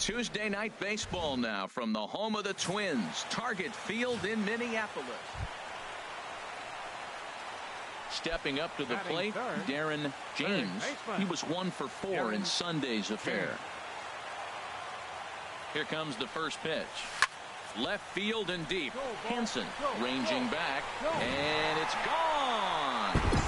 Tuesday night baseball now from the home of the Twins, Target Field in Minneapolis. Stepping up to the plate, Darren James. He was 1 for 4 in Sunday's affair. Here comes the first pitch. Left field and deep. Hansen ranging back, and it's gone.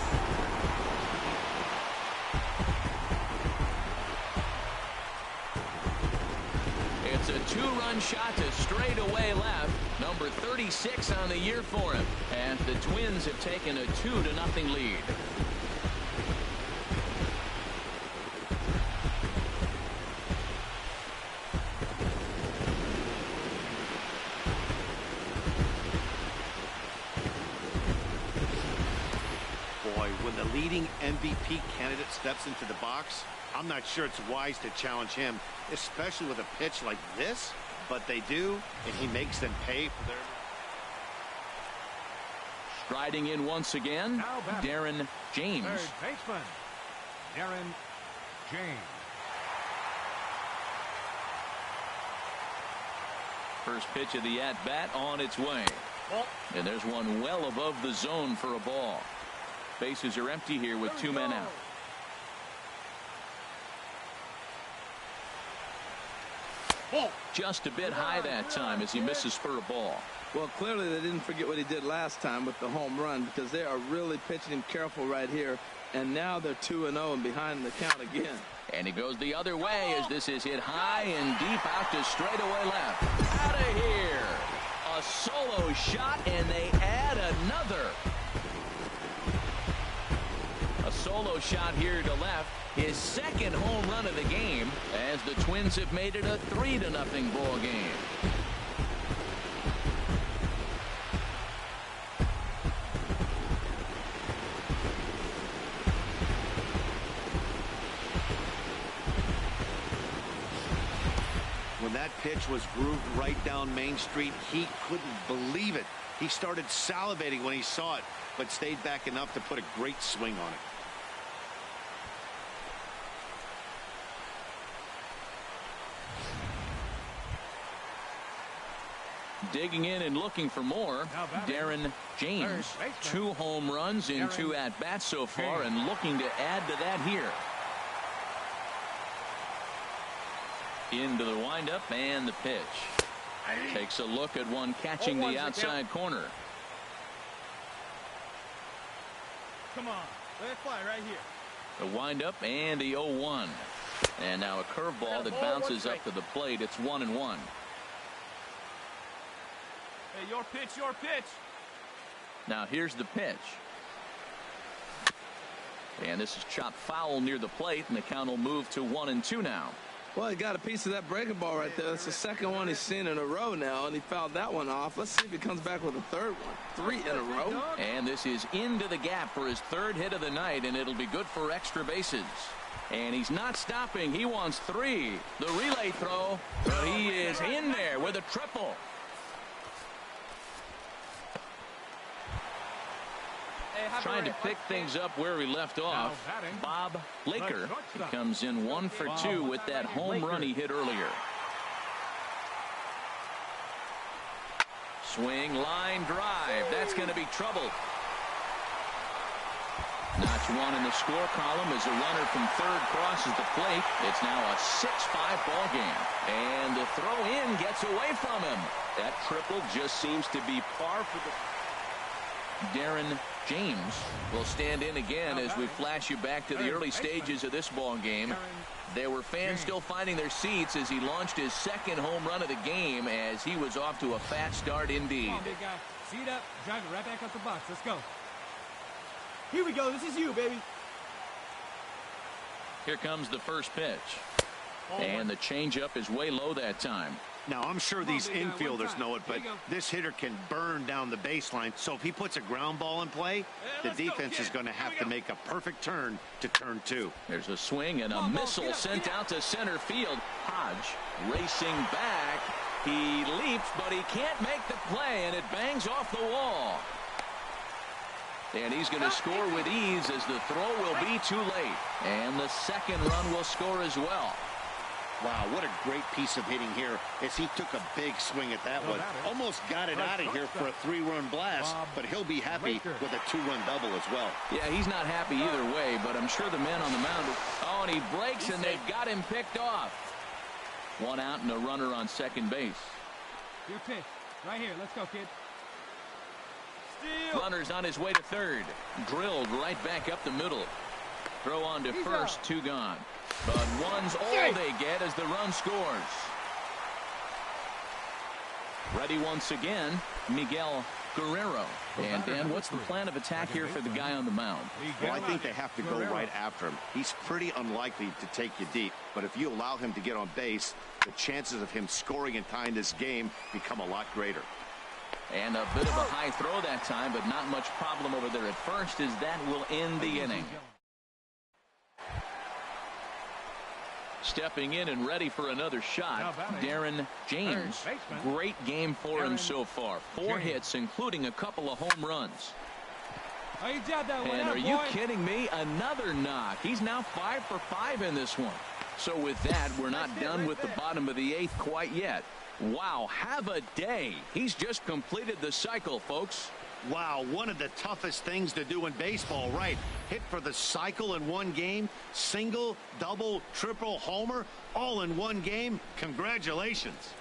It's a 2-run shot to straightaway left. Number 36 on the year for him, as the Twins have taken a 2-0 lead. Boy, when the leading MVP candidate steps into the box, I'm not sure it's wise to challenge him, especially with a pitch like this, but they do, and he makes them pay for their... Striding in once again, Darren James. Third baseman, Darren James. First pitch of the at-bat on its way. And there's one well above the zone for a ball. Bases are empty here with 2 men out. Just a bit high that time as he misses for a ball. Well, clearly they didn't forget what he did last time with the home run, because they are really pitching him careful right here. And now they're 2-0 and behind the count again. And he goes the other way as this is hit high and deep out to straightaway left. Out of here. A solo shot, and they add another. A solo shot here to left. His second home run of the game, as the Twins have made it a 3-0 ball game. When that pitch was grooved right down Main Street, he couldn't believe it. He started salivating when he saw it, but stayed back enough to put a great swing on it. Digging in and looking for more, Darren James. 2 home runs in 2 at-bats so far, and looking to add to that here. Into the windup and the pitch. Takes a look at one catching the outside corner. Come on, let it fly right here. The windup and the 0-1. And now a curveball that bounces up to the plate. It's 1-1. Hey, your pitch, your pitch. Now here's the pitch. And this is chopped foul near the plate, and the count will move to 1-2 now. Well, he got a piece of that breaking ball right there. That's the second one he's seen in a row now, and he fouled that one off. Let's see if he comes back with a third one. 3 in a row. And this is into the gap for his 3rd hit of the night, and it'll be good for extra bases. And he's not stopping. He wants 3. The relay throw, but he is in there with a triple. Trying to pick things up where we left off. Bob Laker. He comes in 1 for 2 with that home run he hit earlier. Swing, line drive. That's going to be trouble. Notch 1 in the score column as a runner from third crosses the plate. It's now a 6-5 ball game. And the throw in gets away from him. That triple just seems to be par for the... Darren James will stand in again as we flash you back to the early stages of this ball game. There were fans still finding their seats as he launched his 2nd home run of the game, as he was off to a fast start indeed. Come on, big guy. Seat up, drive it right back up the box. Let's go. Here we go. This is you, baby. Here comes the first pitch. And the changeup is way low that time. Now, I'm sure these infielders know it, but this hitter can burn down the baseline. So if he puts a ground ball in play, the defense is going to have to make a perfect turn to turn 2. There's a swing and a missile sent out to center field. Hodge racing back. He leaps, but he can't make the play, and it bangs off the wall. And he's going to score with ease as the throw will be too late. And the second run will score as well. Wow, what a great piece of hitting here as he took a big swing at that one. Almost got it out of here for a 3-run blast, but he'll be happy with a 2-run double as well. Yeah, he's not happy either way, but I'm sure the men on the mound oh, and he breaks, and they've got him picked off. 1 out and a runner on second base. Your pitch. Right here. Let's go, kid. Steal. Runner's on his way to third. Drilled right back up the middle. Throw on to first, 2 gone. But 1's all they get as the run scores. Ready once again, Miguel Guerrero. And Dan, what's the plan of attack here for the guy on the mound? Well, I think they have to go right after him. He's pretty unlikely to take you deep, but if you allow him to get on base, the chances of him scoring and tying this game become a lot greater. And a bit of a high throw that time, but not much problem over there at first, as that will end the inning. Stepping in and ready for another shot, Darren James. Great game for him so far. 4 hits, including a couple of home runs. And are you kidding me? Another knock. He's now 5 for 5 in this one. So with that, we're not done with the bottom of the 8th quite yet. Wow, have a day. He's just completed the cycle, folks. Wow, one of the toughest things to do in baseball, right? Hit for the cycle in one game, single, double, triple, homer, all in one game. Congratulations.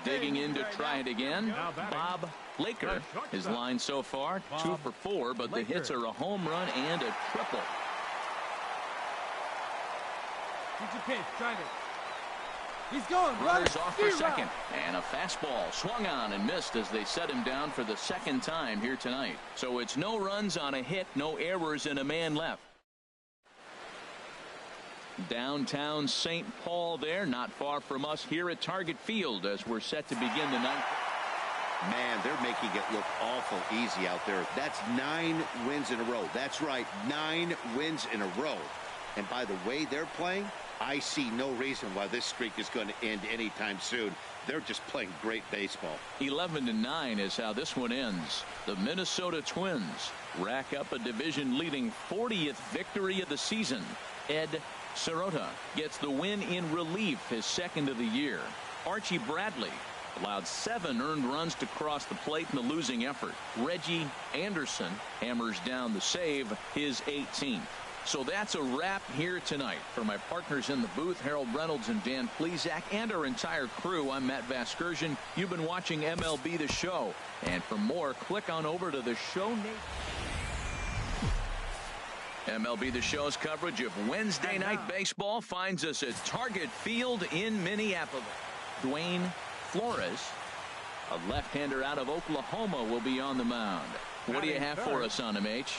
Digging in to try it again, Bob Laker. His line so far, 2 for 4, but the hits are a home run and a triple. Get your pitch, drive it. He's going. Runners off for second. And a fastball swung on and missed as they set him down for the 2nd time here tonight. So it's no runs on a hit, no errors, and a man left. Downtown St. Paul there, not far from us here at Target Field as we're set to begin the 9th. Man, they're making it look awful easy out there. That's 9 wins in a row. That's right, 9 wins in a row. And by the way they're playing, I see no reason why this streak is going to end anytime soon. They're just playing great baseball. 11-9 is how this one ends. The Minnesota Twins rack up a division-leading 40th victory of the season. Ed Sirota gets the win in relief, his 2nd of the year. Archie Bradley allowed 7 earned runs to cross the plate in the losing effort. Reggie Anderson hammers down the save, his 18th. So that's a wrap here tonight. For my partners in the booth, Harold Reynolds and Dan Plesac, and our entire crew, I'm Matt Vasgersian. You've been watching MLB The Show. And for more, click on over to the show. MLB The Show's coverage of Wednesday night baseball finds us at Target Field in Minneapolis. Dwayne Flores, a left-hander out of Oklahoma, will be on the mound. What do you have for us on him, H?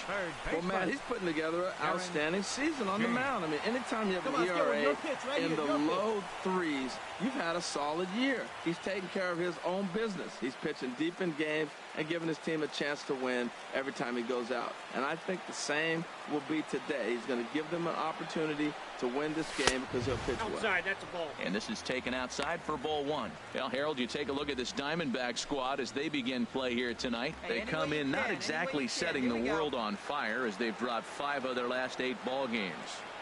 Well, Matt, he's putting together an outstanding season on the mound. I mean, anytime you have an ERA in the low 3s, you've had a solid year. He's taking care of his own business. He's pitching deep in games and giving his team a chance to win every time he goes out. And I think the same will be today. He's going to give them an opportunity to win this game because he'll pitch well. Outside, that's a ball. And this is taken outside for ball 1. Well, Harold, you take a look at this Diamondback squad as they begin play here tonight. They come in not exactly setting the world on fire as they've dropped 5 of their last 8 ball games.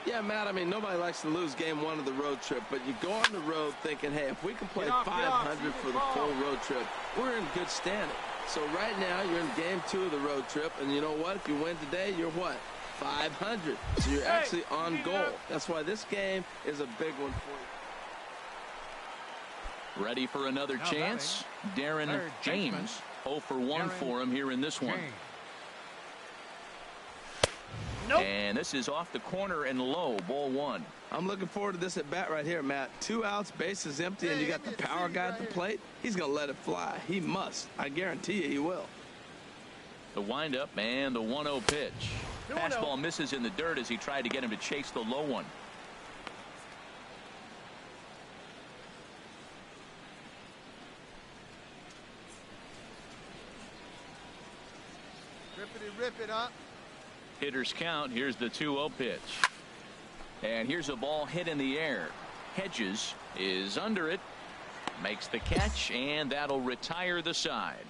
Yeah, Matt, I mean, nobody likes to lose game 1 of the road trip, but you go on the road thinking, hey, if we can play 500 for the full road trip, we're in good standing. So right now, you're in game 2 of the road trip, and you know what? If you win today, you're what? 500. So you're actually on goal. That's why this game is a big one for you. Ready for another chance? Darren James, 0 for 1 for him here in this one. And this is off the corner and low, ball 1. I'm looking forward to this at bat right here, Matt. 2 outs, base is empty, and you got the power guy at the plate. He's going to let it fly. He must. I guarantee you he will. The windup and the 1-0 pitch. Fastball misses in the dirt as he tried to get him to chase the low one. Rip it up. Hitters count. Here's the 2-0 pitch. And here's a ball hit in the air. Hedges is under it. Makes the catch, and that'll retire the side.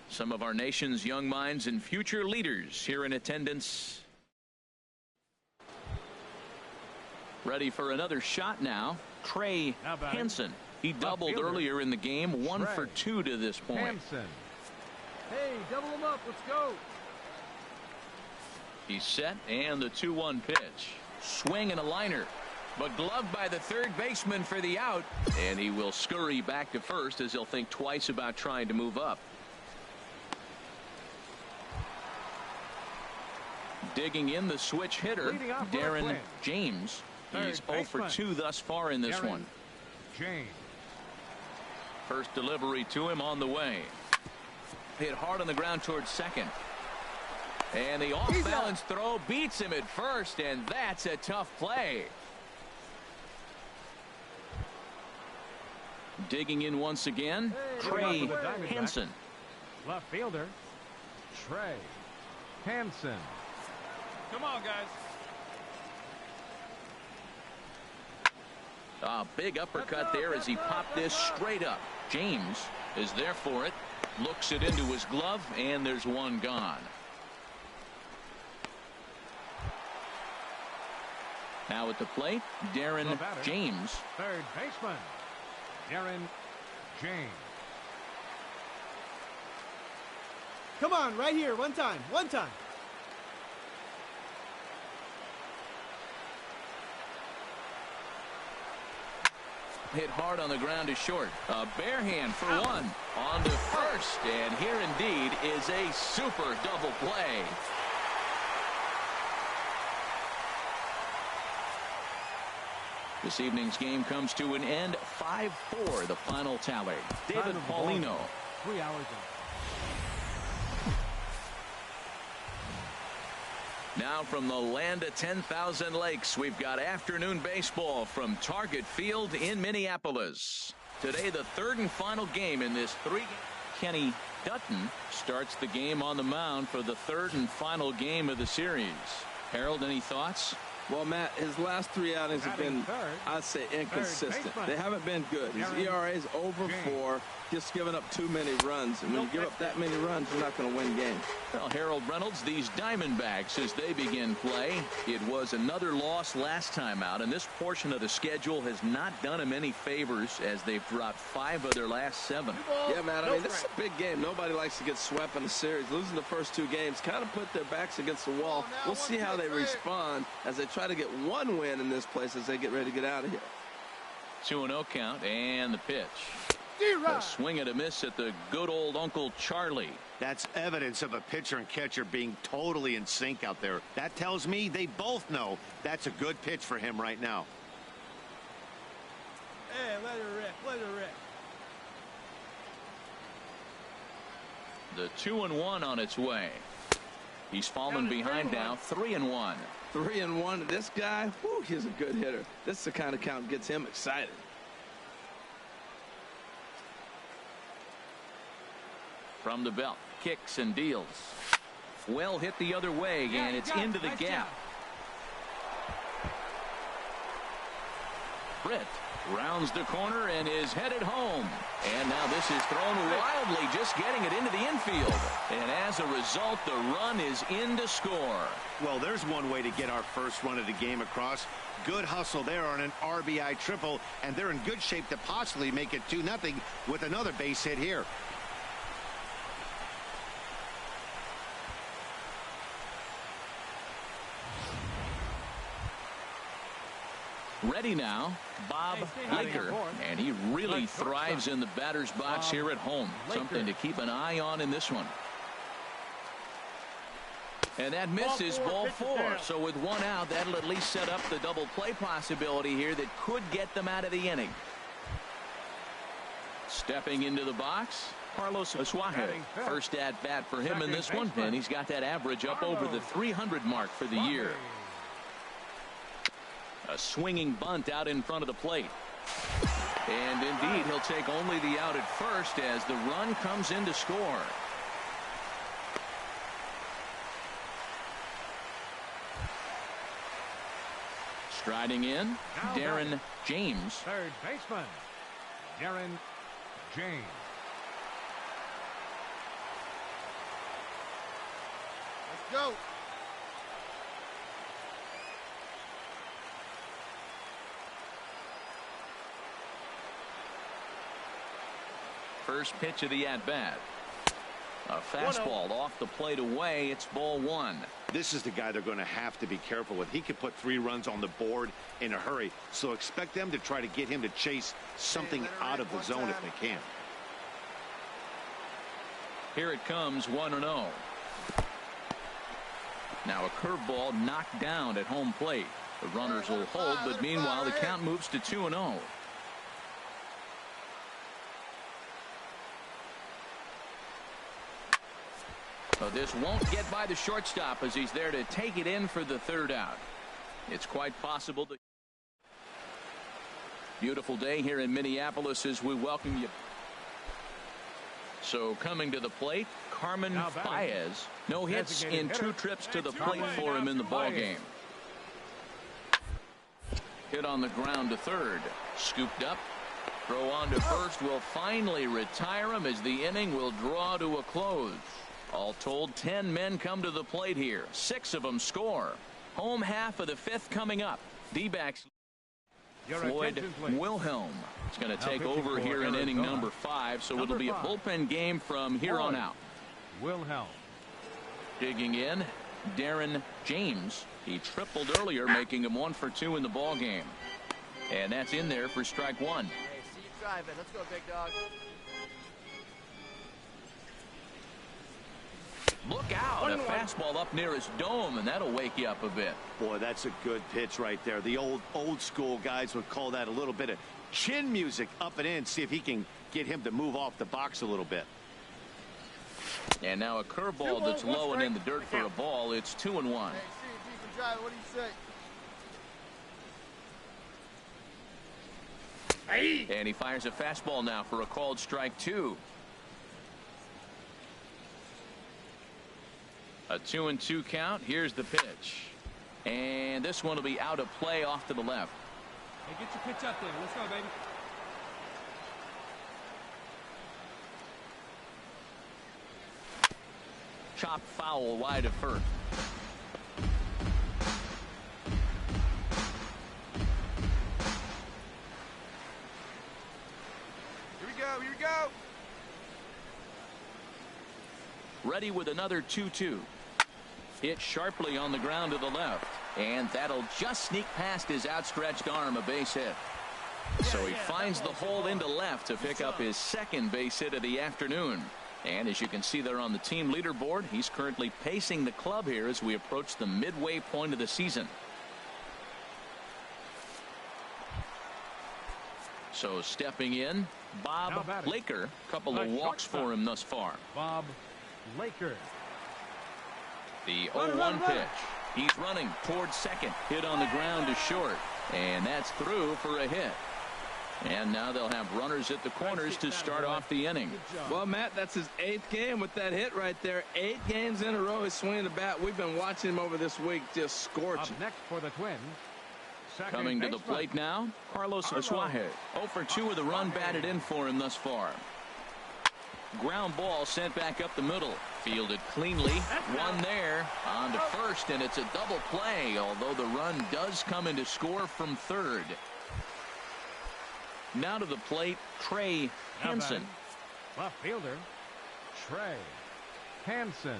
Some of our nation's young minds and future leaders here in attendance Ready for another shot now. Trey Hansen. He doubled earlier in the game. 1 for 2 to this point. Hansen. Hey, double him up. Let's go. He's set, and the 2-1 pitch. Swing and a liner. But gloved by the third baseman for the out. And he will scurry back to first as he'll think twice about trying to move up. Digging in the switch hitter, Darren James. He's 0 for 2 thus far in this one. James. First delivery to him on the way. Hit hard on the ground towards second. And the off-balance throw beats him at first, and that's a tough play. Digging in once again, Trey Hansen. Left fielder, Trey Hansen. Come on, guys. A big uppercut there as he popped this straight up. James is there for it. Looks it into his glove, and there's one gone. Now at the plate, Darren James. Third baseman, Darren James. Come on, right here, one time, one time. Hit hard on the ground to short. A bare hand for one. On to first, and here indeed is a super double play. This evening's game comes to an end. 5-4 the final tally. David Paulino. 3 hours ago. Now from the land of 10,000 lakes, we've got afternoon baseball from Target Field in Minneapolis. Today, the third and final game in this 3-game. Kenny Dutton starts the game on the mound for the third and final game of the series. Harold, any thoughts? Well, Matt, his last 3 outings have been, I'd say, inconsistent. They haven't been good. His ERA is over 4, just giving up too many runs. And when you give up that many runs, you're not going to win games. Well, Harold Reynolds, these Diamondbacks, as they begin play, it was another loss last time out, and this portion of the schedule has not done them any favors as they've dropped 5 of their last 7. Yeah, Matt, I mean, this is a big game. Nobody likes to get swept in the series. Losing the first 2 games kind of put their backs against the wall. We'll see how they respond as they try to get one win in this place as they get ready to get out of here. 2-0 count, and the pitch. A swing and a miss at the good old Uncle Charlie. That's evidence of a pitcher and catcher being totally in sync out there. That tells me they both know that's a good pitch for him right now. Hey, let her rip, let her rip. The 2-1 on its way. He's fallen behind now, 3-1. 3-1. This guy, whew, he's a good hitter. This is the kind of count gets him excited. From the belt, kicks and deals. Well hit the other way, and it's into the gap. Britt rounds the corner and is headed home. And now this is thrown wildly, just getting it into the infield. And as a result, the run is in to score. Well, there's one way to get our first run of the game across. Good hustle there on an RBI triple, and they're in good shape to possibly make it 2-0 with another base hit here. Ready now, Bob Laker, and he really thrives in the batter's box here at home. Something to keep an eye on in this one. And that misses ball 4. So with 1 out, that'll at least set up the double play possibility here that could get them out of the inning. Stepping into the box, Carlos Asuaje. First at bat for him in this one, and he's got that average up over the 300 mark for the year. A swinging bunt out in front of the plate. And indeed, he'll take only the out at first as the run comes in to score. Striding in, Darren James. Third baseman, Darren James. Let's go. First pitch of the at-bat. A fastball off the plate away. It's ball one. This is the guy they're going to have to be careful with. He could put 3 runs on the board in a hurry. So expect them to try to get him to chase something out of the zone if they can. Here it comes, 1-0. Now a curveball knocked down at home plate. The runners will hold, but meanwhile the count moves to 2-0. So this won't get by the shortstop as he's there to take it in for the third out. It's quite possible that. Beautiful day here in Minneapolis as we welcome you. So coming to the plate, Carmen Baez. No hits in 2 trips to the plate for him in the ball game. Hit on the ground to third. Scooped up. Throw on to first will finally retire him as the inning will draw to a close. All told, 10 men come to the plate here. 6 of them score. Home half of the 5th coming up. D-backs. Floyd Wilhelm is going to take over here in inning number 5, so it'll be a bullpen game from here on out. Wilhelm. Digging in, Darren James. He tripled earlier, making him 1 for 2 in the ball game. And that's in there for strike 1. Hey, see you driving. Let's go, big dog. Look out, a fastball up near his dome, and that'll wake you up a bit. Boy, that's a good pitch right there. The old school guys would call that a little bit of chin music up and in. See if he can get him to move off the box a little bit. And now a curveball that's low and in the dirt for a ball. It's 2-1. Hey, see you decent driving. What do you say? And he fires a fastball now for a called strike 2. A 2-2 count. Here's the pitch. And this one will be out of play off to the left. Hey, get your pitch up there. Let's go, baby. Chopped foul wide of first. Here we go. Here we go. Ready with another 2-2. Hit sharply on the ground to the left. And that'll just sneak past his outstretched arm, a base hit. So he finds the hole into left to pick up his 2nd base hit of the afternoon. And as you can see there on the team leaderboard, he's currently pacing the club here as we approach the midway point of the season. So stepping in, Bob Laker. Couple of walks for him thus far. Bob Laker. The 0-1 pitch. He's running towards second. Hit on the ground to short. And that's through for a hit. And now they'll have runners at the corners to start off the inning. Well, Matt, that's his 8th game with that hit right there. 8 games in a row he's swinging the bat. We've been watching him over this week just scorching. Up next for the Twins. Coming to the plate now, Carlos Suarez. 0 for 2 with a run batted in for him thus far. Ground ball sent back up the middle. Fielded cleanly. One there. On to first, and it's a double play, although the run does come in to score from third. Now to the plate, Trey Hansen. Left fielder, Trey Hansen.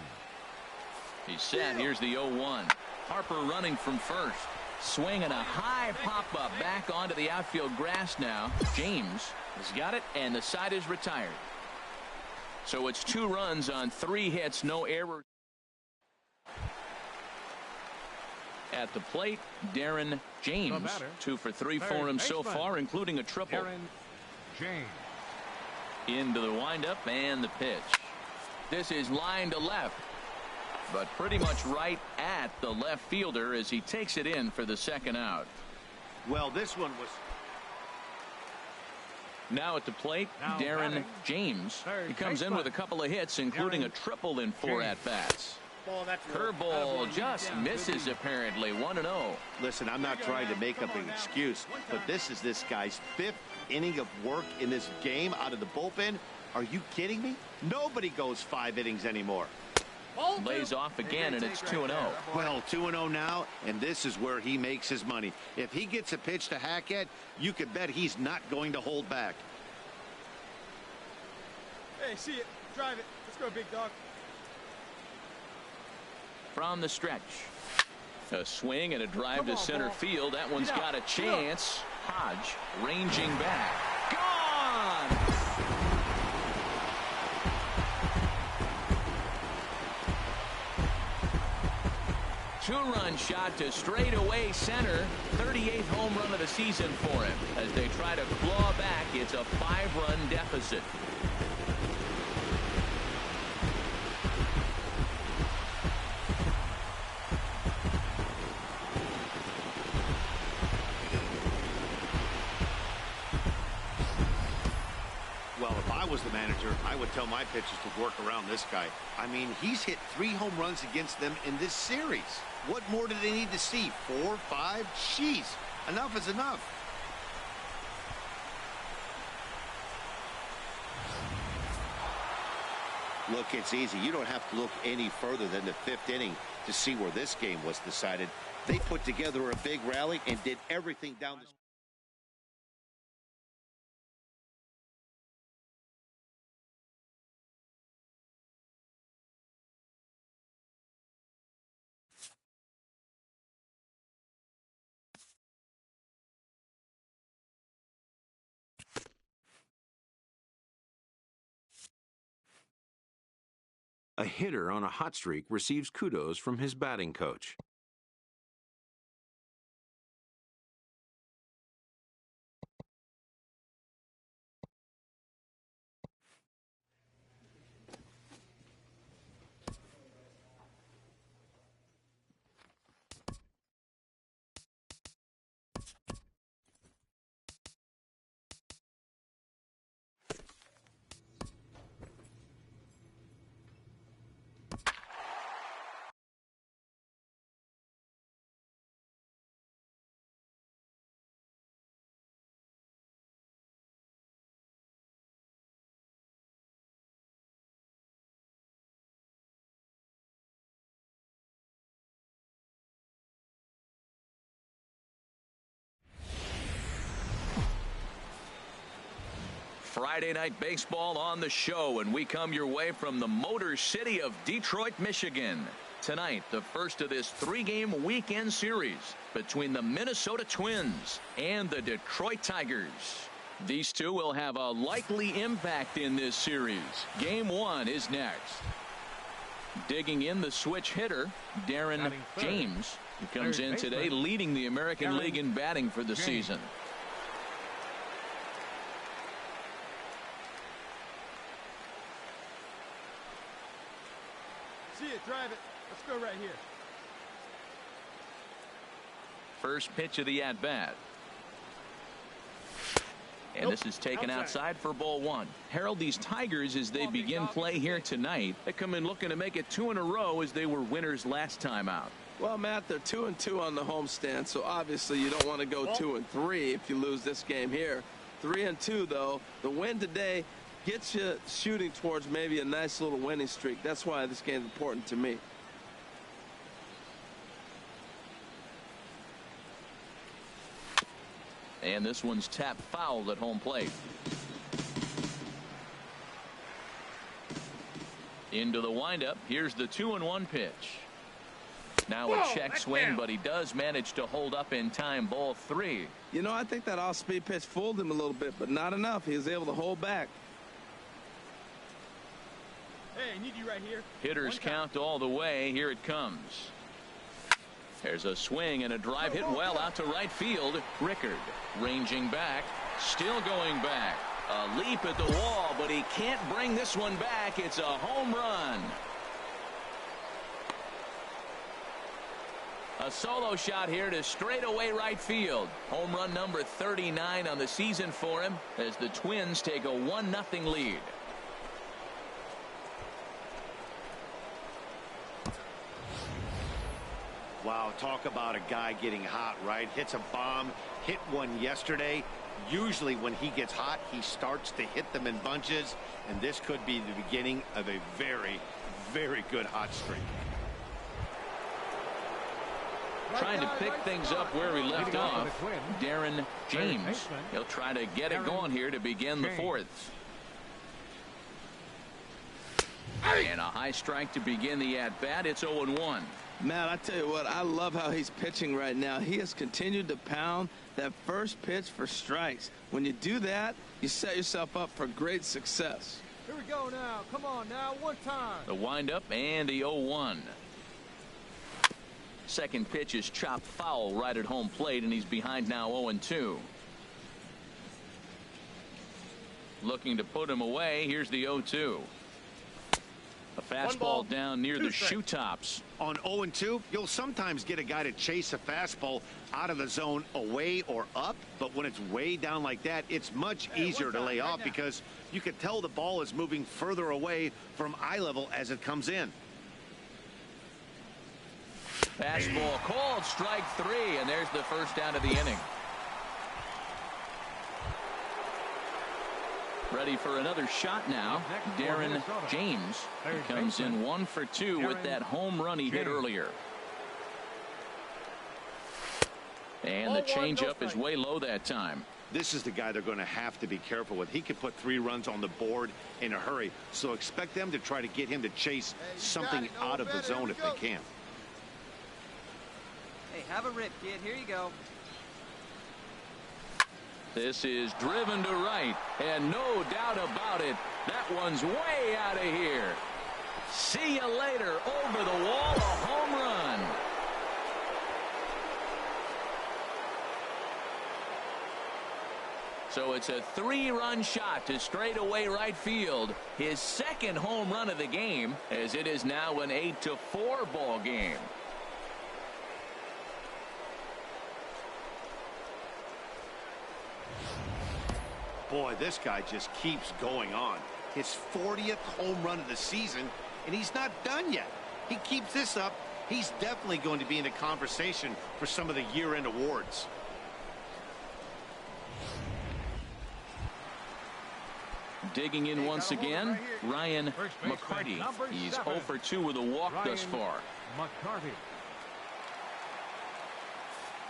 He's set. Here's the 0-1. Harper running from first. Swinging a high pop-up back onto the outfield grass now. James has got it, and the side is retired. So it's 2 runs on 3 hits, no errors. At the plate, Darren James. 2 for 3 for him so far, including a triple. Darren James. Into the windup and the pitch. This is line to left, but pretty much right at the left fielder as he takes it in for the 2nd out. Well, this one was. Now at the plate, Darren James. He comes in with a couple of hits, including a triple in 4 at-bats. Curveball just misses, apparently. 1-0. Listen, I'm not trying to make up an excuse, but this is this guy's 5th inning of work in this game out of the bullpen. Are you kidding me? Nobody goes 5 innings anymore. Lays off again, and it's 2-0. Well, 2-0 now, and this is where he makes his money. If he gets a pitch to hack at, you could bet he's not going to hold back. Hey, see it. Drive it. Let's go, big dog. From the stretch. A swing and a drive to center field. That one's got a chance. Hodge ranging back. Gone! Two-run shot to straightaway center. 38th home run of the season for him. As they try to claw back, it's a 5-run deficit. Well, if I was the manager, I would tell my pitchers to work around this guy. I mean, he's hit 3 home runs against them in this series. What more do they need to see? 4, 5? Jeez, enough is enough. Look, it's easy. You don't have to look any further than the 5th inning to see where this game was decided. They put together a big rally and did everything down the... A hitter on a hot streak receives kudos from his batting coach. Friday night baseball on the show, and we come your way from the Motor City of Detroit, Michigan. Tonight, the first of this 3-game weekend series between the Minnesota Twins and the Detroit Tigers. These two will have a likely impact in this series. Game 1 is next. Digging in the switch hitter, Darren James, who comes in today leading the American League in batting for the season. See it, drive it. Let's go right here. First pitch of the at-bat. And this is taken outside for ball 1. Harold, these Tigers, as they begin play here tonight, they come in looking to make it 2 in a row as they were winners last time out. Well, Matt, they're 2-2 on the homestand, so obviously you don't want to go 2-3 if you lose this game here. 3-2, though. The win today gets you shooting towards maybe a nice little winning streak. That's why this game is important to me. And this one's tapped foul at home plate. Into the windup. Here's the 2-1 pitch. Now a check swing, but he does manage to hold up in time. Ball 3. You know, I think that off-speed pitch fooled him a little bit, but not enough. He was able to hold back. Hey, I need you right here. Hitters count all the way. Here it comes. There's a swing and a drive hit well out to right field. Rickard ranging back, still going back. A leap at the wall, but he can't bring this one back. It's a home run. A solo shot here to straightaway right field. Home run number 39 on the season for him as the Twins take a 1-0 lead. Wow, talk about a guy getting hot, right? Hits a bomb, hit one yesterday. Usually when he gets hot, he starts to hit them in bunches, and this could be the beginning of a very, very good hot streak. Trying to pick things up where he left off, Darren James. He'll try to get it going here to begin the 4th. And a high strike to begin the at-bat. It's 0-1. Man, I tell you what, I love how he's pitching right now. He has continued to pound that first pitch for strikes. When you do that, you set yourself up for great success. Here we go now. Come on now, one time. The windup and the 0-1. Second pitch is chopped foul right at home plate, and he's behind now 0-2. Looking to put him away. Here's the 0-2. A fastball down near the shoe tops. On 0-2, you'll sometimes get a guy to chase a fastball out of the zone away or up, but when it's way down like that, it's much easier to lay off because you can tell the ball is moving further away from eye level as it comes in. Fastball called, strike 3, and there's the first down of the inning. Ready for another shot now. Darren James comes in 1 for 2 with that home run he hit earlier. And the changeup is way low that time. This is the guy they're going to have to be careful with. He could put 3 runs on the board in a hurry, so expect them to try to get him to chase something out of the zone if they can. Hey, have a rip, kid. Here you go. This is driven to right, and no doubt about it, that one's way out of here. See you later. Over the wall, a home run. So it's a 3-run shot to straightaway right field. His second home run of the game, as it is now an 8-4 ball game. Boy, this guy just keeps going on. His 40th home run of the season, and he's not done yet. He keeps this up, he's definitely going to be in the conversation for some of the year-end awards. Digging in once again, Ryan McCarty. He's 0 for 2 with a walk thus far. McCarty.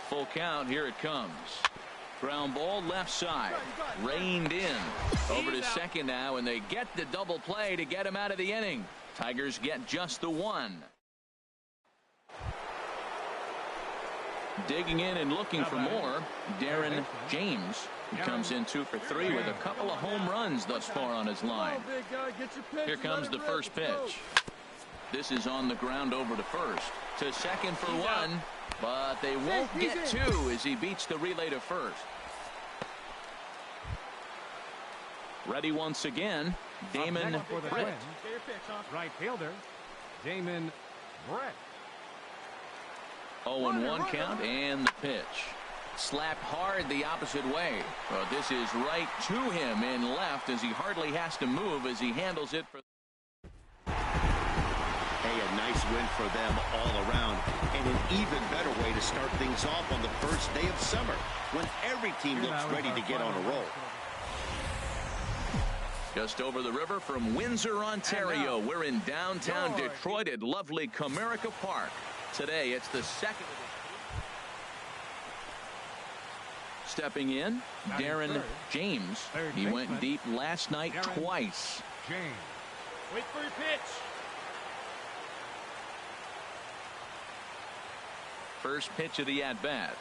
Full count, here it comes. Ground ball left side. Reined in. Over to second now, and they get the double play to get him out of the inning. Tigers get just the 1. Digging in and looking for more, Darren James. He comes in 2 for 3 with a couple of home runs thus far on his line. Here comes the first pitch. This is on the ground over to first. To second for 1, but they won't get 2 as he beats the relay to first. Ready once again, Damon Britt. Right fielder, Damon Britt. 0-1 count and the pitch. Slapped hard the opposite way. Well, this is right to him in left as he hardly has to move as he handles it. Hey, a nice win for them all around, and an even better way to start things off on the first day of summer when every team looks ready to get on a roll. Just over the river from Windsor, Ontario. We're in downtown Detroit at lovely Comerica Park. Today, it's the second. Stepping in, Darren James. He went deep last night twice. James. Wait for your pitch. First pitch of the at-bat.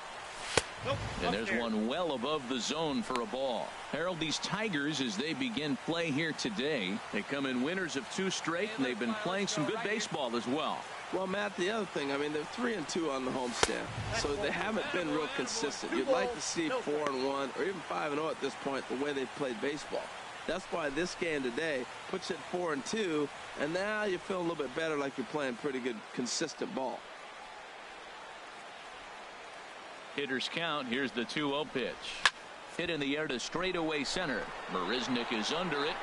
And there's one well above the zone for a ball. Harold, these Tigers, as they begin play here today, they come in winners of 2 straight, and they've been playing some good baseball as well. Well, Matt, the other thing, I mean, they're 3-2 on the homestand, so they haven't been real consistent. You'd like to see 4-1 or even 5-0 at this point, the way they've played baseball. That's why this game today puts it 4-2, and now you feel a little bit better, like you're playing pretty good, consistent ball. Hitters count. Here's the 2-0 pitch. Hit in the air to straightaway center. Marisnik is under it.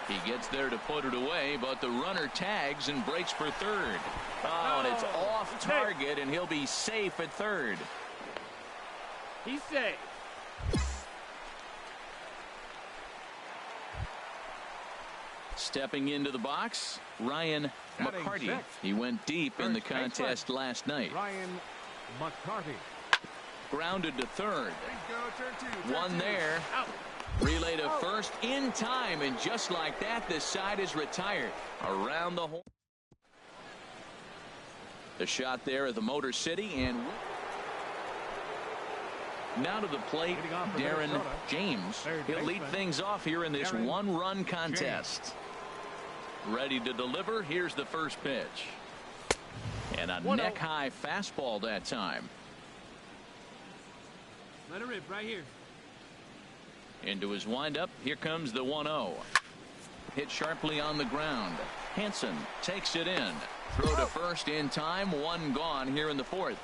He gets there to put it away, but the runner tags and breaks for third. Oh, and it's off target, and he'll be safe at third. He's safe. Stepping into the box, Ryan McCarty. He went deep in the contest last night. Ryan McCarty. Grounded to third. One there. Relay to first in time, and just like that, this side is retired. Around the hole. The shot there at the Motor City, and now to the plate, Darren James. He'll lead things off here in this one-run contest. Ready to deliver. Here's the first pitch. And a neck-high fastball that time. Let it rip right here. Into his windup. Here comes the 1-0. Hit sharply on the ground. Hansen takes it in. Throw to first in time. One gone here in the fourth.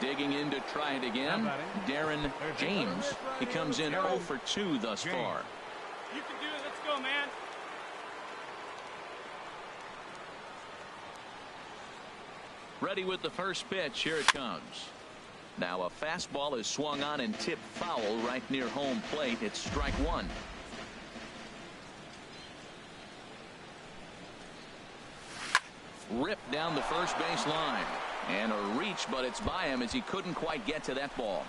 Digging in to try it again. Darren James. He comes in 0 for 2 thus far. You can do it. Let's go, man. Ready with the first pitch. Here it comes. Now a fastball is swung on and tipped foul right near home plate. It's strike one. Ripped down the first base line. And a reach, but it's by him as he couldn't quite get to that ball.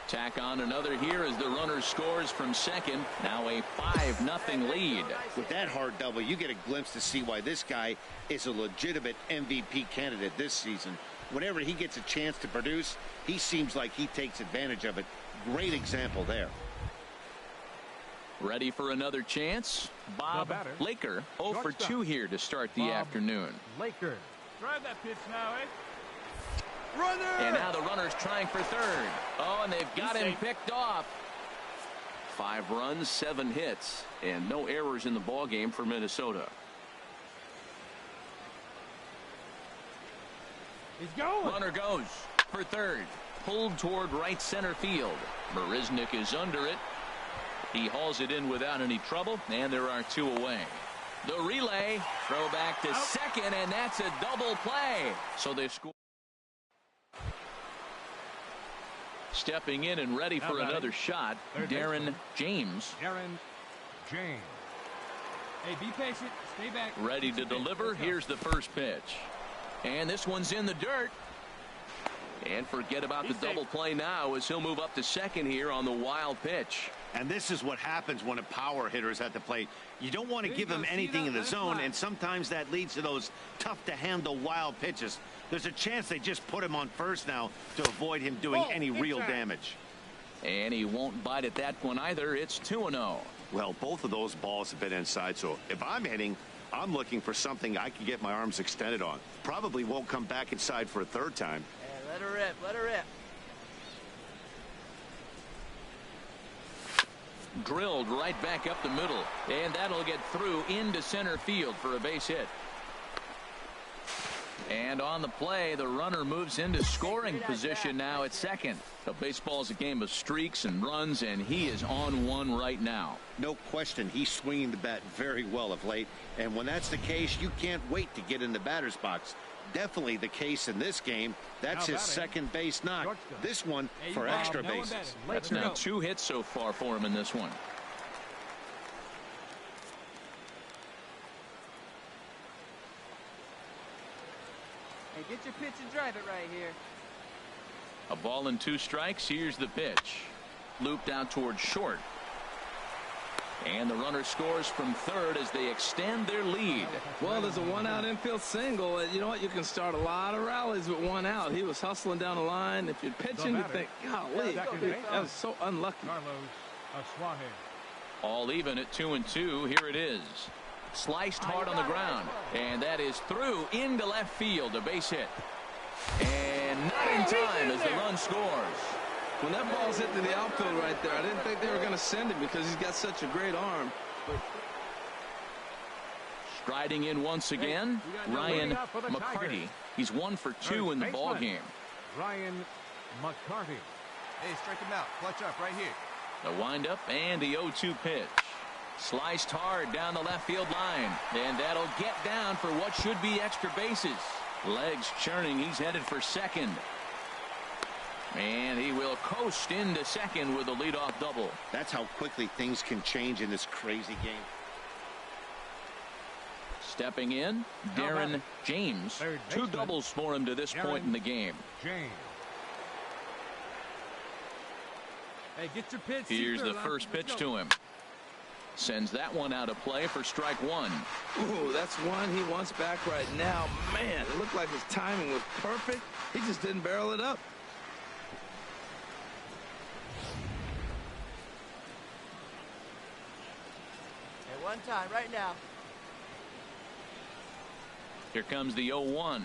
Tack on another here as the runner scores from second. Now a 5-0 lead. With that hard double, you get a glimpse to see why this guy is a legitimate MVP candidate this season. Whenever he gets a chance to produce, he seems like he takes advantage of it. Great example there. Ready for another chance? Bob Laker 0 for 2 here to start the afternoon. Laker. Drive that pitch now, eh? Runner! And now the runner's trying for third. Oh, and they've got him picked off. 5 runs, 7 hits, and no errors in the ballgame for Minnesota. He's going. Runner goes for third. Pulled toward right center field. Marisnik is under it. He hauls it in without any trouble, and there are 2 away. The relay, throw back to second, and that's a double play. So they score. Stepping in and ready for another shot, Darren James. Darren James. Hey, be patient. Stay back. Ready to deliver. Here's the first pitch. And this one's in the dirt. And forget about the double play now as he'll move up to second here on the wild pitch. And this is what happens when a power hitter is at the plate. You don't want to give him anything in the zone, and sometimes that leads to those tough-to-handle wild pitches. There's a chance they just put him on first now to avoid him doing any real damage. And he won't bite at that one either. It's 2-0. Well, both of those balls have been inside, so if I'm hitting, I'm looking for something I can get my arms extended on. Probably won't come back inside for a third time. Hey, let her rip, let her rip. Drilled right back up the middle, and that'll get through into center field for a base hit. And on the play, the runner moves into scoring position now at second. The baseball's a game of streaks and runs, and he is on one right now. No question, he's swinging the bat very well of late, and when that's the case, you can't wait to get in the batter's box. Definitely the case in this game. That's his second base knock. This one for extra bases. That's now 2 hits so far for him in this one. Hey, get your pitch and drive it right here. A ball and 2 strikes. Here's the pitch. Looped out towards short. And the runner scores from third as they extend their lead. Well, there's a 1-out infield single. You know what? You can start a lot of rallies with 1 out. He was hustling down the line. If you're pitching, you think, golly, that was so unlucky. All even at 2-2. Here it is. Sliced hard on the ground. And that is through into left field. A base hit. And not in time as the run scores. When that ball's hit to the outfield right there, I didn't think they were going to send him because he's got such a great arm. But striding in once again, Ryan McCarty. He's 1 for 2 in the ball game. Ryan McCarty. Hey, strike him out. Clutch up right here. The windup and the 0-2 pitch. Sliced hard down the left field line. And that'll get down for what should be extra bases. Legs churning. He's headed for second. And he will coast into second with a leadoff double. That's how quickly things can change in this crazy game. Stepping in, Darren James. 2 doubles for him to this point in the game. James. Hey, get your pitch. Here's the first pitch to him. Sends that one out of play for strike one. Ooh, that's one he wants back right now. Man, it looked like his timing was perfect. He just didn't barrel it up. Hey, one time, right now. Here comes the 0-1.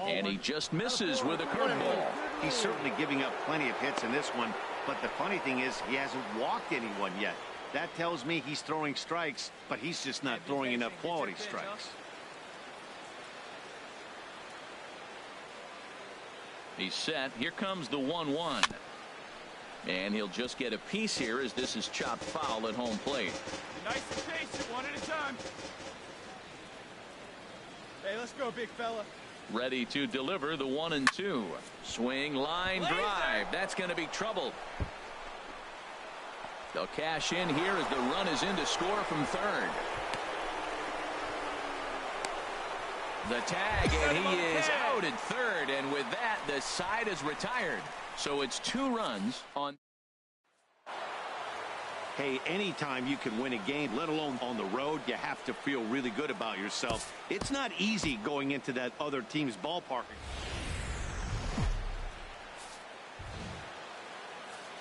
And he just misses with a curveball. He's certainly giving up plenty of hits in this one, but the funny thing is he hasn't walked anyone yet. That tells me he's throwing strikes, but he's just not throwing enough quality strikes. He's set. Here comes the 1-1. And he'll just get a piece here as this is chopped foul at home plate. Nice and patient, one at a time. Hey, let's go, big fella. Ready to deliver the 1-2. Swing, line, drive. That's going to be trouble. They'll cash in here as the run is in to score from third. The tag, and he is out at third, and with that, the side is retired. So it's 2 runs on. Hey, anytime you can win a game, let alone on the road, you have to feel really good about yourself. It's not easy going into that other team's ballpark.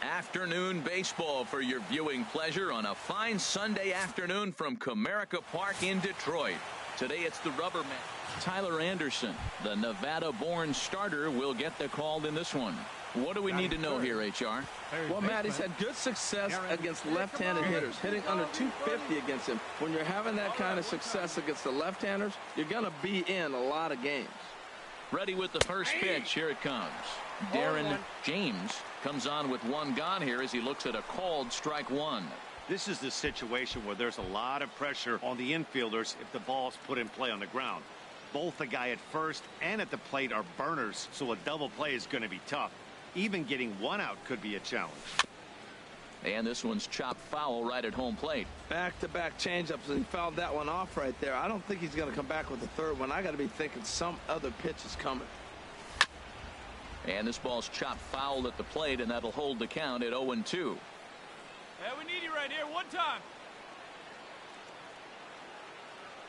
Afternoon baseball for your viewing pleasure on a fine Sunday afternoon from Comerica Park in Detroit. Today it's the rubber man. Tyler Anderson, the Nevada-born starter, will get the call in this one. What do we need to know here, HR? Well, Matt, he's had good success against left-handed hitters, hitting under 250 against him. When you're having that kind of success against the left-handers, you're going to be in a lot of games. Ready with the first pitch. Here it comes. Darren James comes on with one gone here as he looks at a called strike one. This is the situation where there's a lot of pressure on the infielders if the ball's put in play on the ground. Both the guy at first and at the plate are burners, so a double play is going to be tough. Even getting one out could be a challenge. And this one's chopped foul right at home plate. Back-to-back changeups, and he fouled that one off right there. I don't think he's going to come back with the third one. I got to be thinking some other pitch is coming. And this ball's chopped foul at the plate, and that'll hold the count at 0-2. Hey, we need you right here, one time.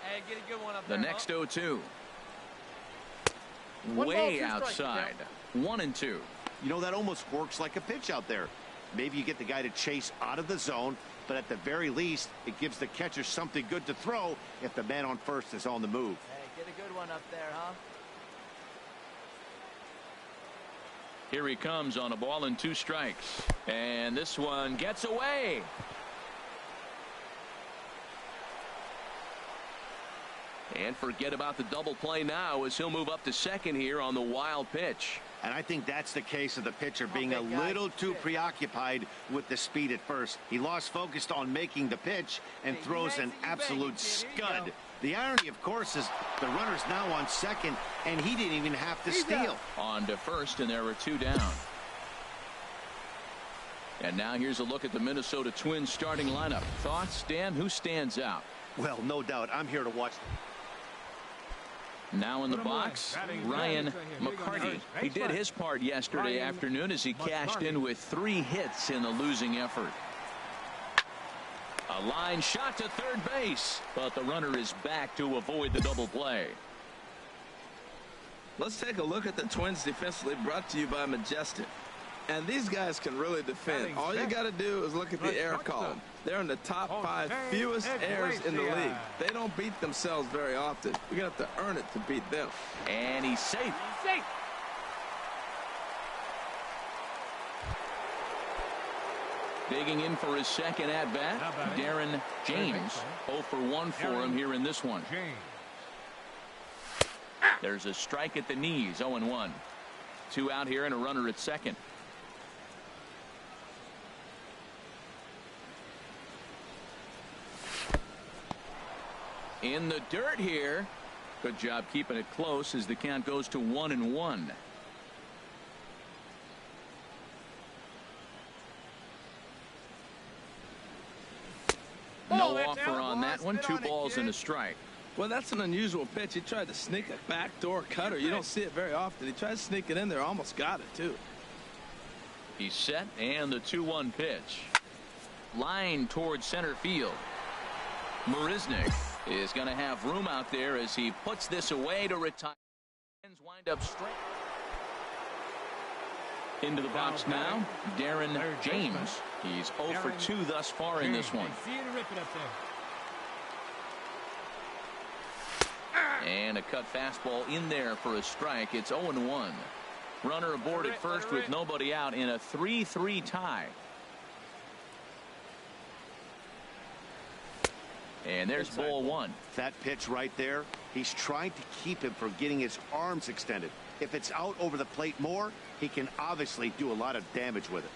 Hey, get a good one up The there. next 0-2. One Way ball, 2 outside. strikes. 1-2. You know, that almost works like a pitch out there. Maybe you get the guy to chase out of the zone, but at the very least, it gives the catcher something good to throw if the man on first is on the move. Hey, get a good one up there, huh? Here he comes on a ball and 2 strikes. And this one gets away. And forget about the double play now as he'll move up to second here on the wild pitch. And I think that's the case of the pitcher being a little too preoccupied with the speed at first. He lost focus on making the pitch and throws an absolute scud. The irony, of course, is the runner's now on second, and he didn't even have to steal. On to first, and there were 2 down. And now here's a look at the Minnesota Twins starting lineup. Thoughts, Dan? Who stands out? Well, no doubt. I'm here to watch. Now in the box, Ryan McCarty. He did his part yesterday afternoon as he cashed in with 3 hits in the losing effort. A line shot to third base, but the runner is back to avoid the double play. Let's take a look at the Twins defensively, brought to you by Majestic. And these guys can really defend. All you got to do is look at the error column. They're in the top 5 fewest errors in the league. They don't beat themselves very often. You're going to have to earn it to beat them. And he's safe. He's safe. Digging in for his second at-bat, Darren James. 0 for 1 for him here in this one. There's a strike at the knees, 0-1. 2 out here and a runner at second. In the dirt here. Good job keeping it close as the count goes to 1-1. No offer on that one. 2 balls and a strike. Well, that's an unusual pitch. He tried to sneak a backdoor cutter. You don't see it very often. He tried to sneak it in there. Almost got it, too. He's set, and the 2-1 pitch. Line towards center field. Marisnik is going to have room out there as he puts this away to retire. Wind up straight. Into the box now, Darren James. He's 0 for 2 thus far in this one. See you to rip it up there. And a cut fastball in there for a strike. It's 0-1. Runner aboard at first with nobody out in a 3-3 tie. And there's ball 1. That pitch right there, he's trying to keep him from getting his arms extended. If it's out over the plate more, he can obviously do a lot of damage with it.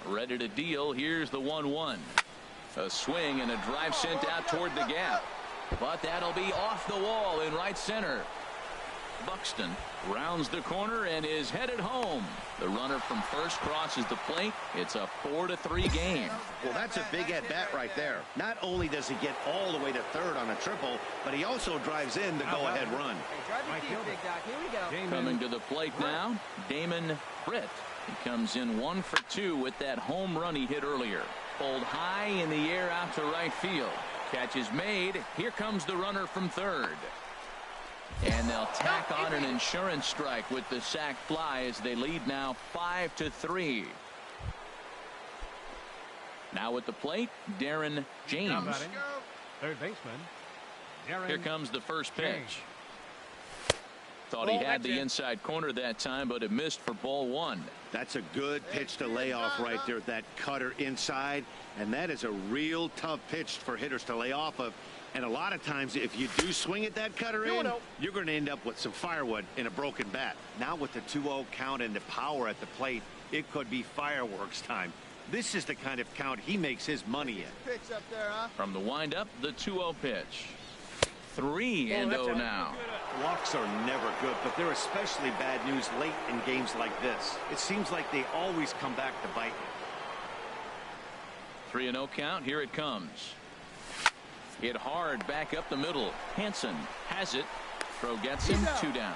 Ready to deal. Here's the 1-1. A swing and a drive sent out toward the gap. But that'll be off the wall in right center. Buxton rounds the corner and is headed home. The runner from first crosses the plate. It's a 4-3 game. Well, that's a big at bat right there. Not only does he get all the way to third on a triple, but he also drives in the go-ahead run. Hey, drive your feet, big doc. Here we go. Coming to the plate now, Damon Britt. He comes in 1 for 2 with that home run he hit earlier. Pulled high in the air out to right field. Catch is made. Here comes the runner from third. And they'll tack on an insurance strike with the sac fly as they lead now 5-3. Now at the plate, Darren James. Third baseman. Here comes the first pitch. Thought he had the inside corner that time, but it missed for ball 1. That's a good pitch to lay off right there, that cutter inside. And that is a real tough pitch for hitters to lay off of. And a lot of times, if you do swing at that cutter in, you're going to end up with some firewood in a broken bat. Now with the 2-0 count and the power at the plate, it could be fireworks time. This is the kind of count he makes his money in. Pitch up there, huh? From the windup, the 2-0 pitch. 3-0 now. Walks are never good, but they're especially bad news late in games like this. It seems like they always come back to bite you. 3-0 count. Here it comes. Hit hard back up the middle. Hansen has it. Throw gets him. 2 down.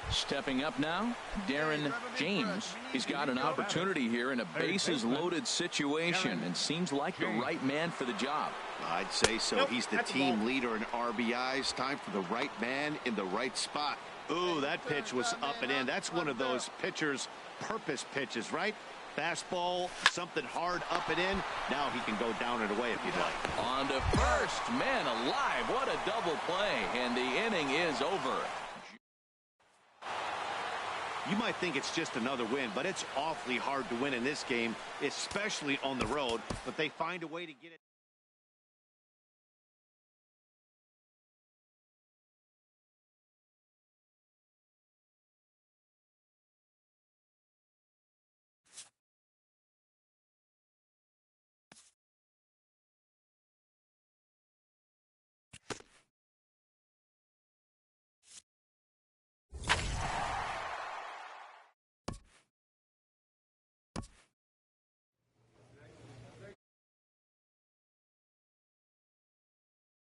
Stepping up now, Darren James. He's got an opportunity here in a bases loaded situation and seems like the right man for the job. I'd say so. He's the team leader in RBIs. Time for the right man in the right spot. Ooh, that pitch was up and in. That's one of those pitchers' purpose pitches, right? Fastball, something hard up and in. Now he can go down and away if you'd like. On to first. Man alive, what a double play. And the inning is over. You might think it's just another win, but it's awfully hard to win in this game, especially on the road. But they find a way to get it.